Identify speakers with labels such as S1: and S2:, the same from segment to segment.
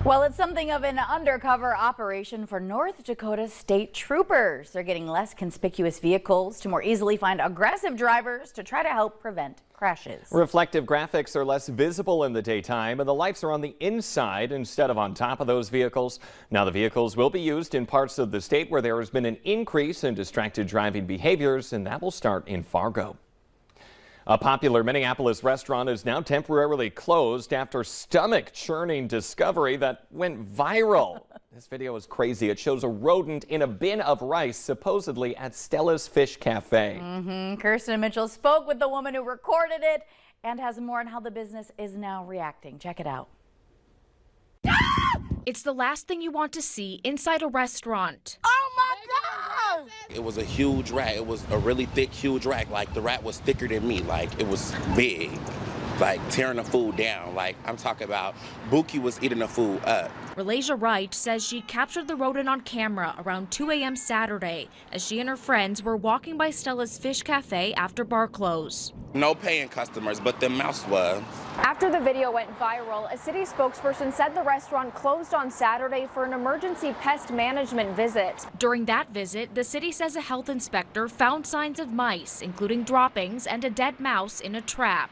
S1: Well, it's something of an undercover operation for North Dakota state troopers. They're getting less conspicuous vehicles to more easily find aggressive drivers to try to help prevent crashes.
S2: Reflective graphics are less visible in the daytime, and the lights are on the inside instead of on top of those vehicles. Now the vehicles will be used in parts of the state where there has been an increase in distracted driving behaviors, and that will start in Fargo. A popular Minneapolis restaurant is now temporarily closed after stomach-churning discovery that went viral. This video is crazy. It shows a rodent in a bin of rice, supposedly at Stella's Fish Cafe.
S1: Kirsten Mitchell spoke with the woman who recorded it and has more on how the business is now reacting. Check it out.
S3: It's the last thing you want to see inside a restaurant.
S4: Oh my God! It was a huge rat. It was a really thick, huge rat. Like the rat was thicker than me. Like it was big. Like tearing the food down. Like I'm talking about Buki was eating the food up.
S3: Relasia Wright says she captured the rodent on camera around 2 a.m. Saturday as she and her friends were walking by Stella's Fish Cafe after bar close.
S4: No paying customers, but the mouse was.
S5: After the video went viral, a city spokesperson said the restaurant closed on Saturday for an emergency pest management visit.
S3: During that visit, the city says a health inspector found signs of mice, including droppings and a dead mouse in a trap.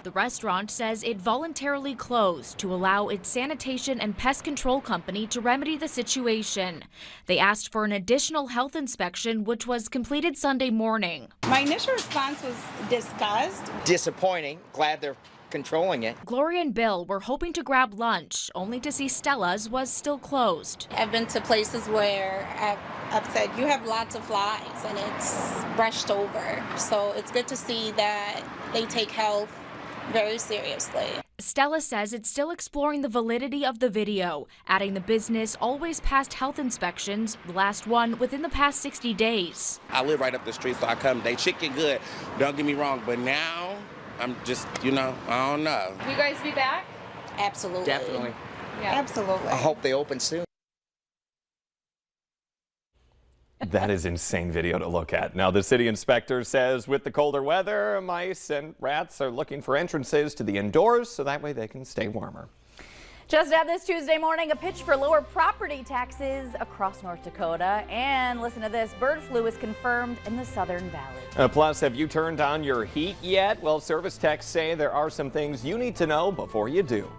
S3: The restaurant says it voluntarily closed to allow its sanitation and pest control company to remedy the situation. They asked for an additional health inspection, which was completed Sunday morning.
S6: My initial response was disgust.
S7: Disappointing. Glad they're controlling it.
S3: Gloria and Bill were hoping to grab lunch, only to see Stella's was still closed.
S6: I've been to places where I've said, you have lots of flies, and it's brushed over. So it's good to see that they take health very seriously.
S3: Stella says it's still exploring the validity of the video, adding the business always passed health inspections, the last one within the past 60 days.
S4: I live right up the street, so I come. They chicken good, don't get me wrong, but now I'm just, I don't know.
S5: Will you guys be back?
S6: Absolutely.
S7: Definitely.
S6: Yeah. Absolutely.
S7: I hope they open soon.
S2: That is insane video to look at. Now, the city inspector says with the colder weather, mice and rats are looking for entrances to the indoors so that way they can stay warmer.
S1: Just at this Tuesday morning, a pitch for lower property taxes across North Dakota. And listen to this, bird flu is confirmed in the Southern Valley.
S2: Plus, have you turned on your heat yet? Well, service techs say there are some things you need to know before you do.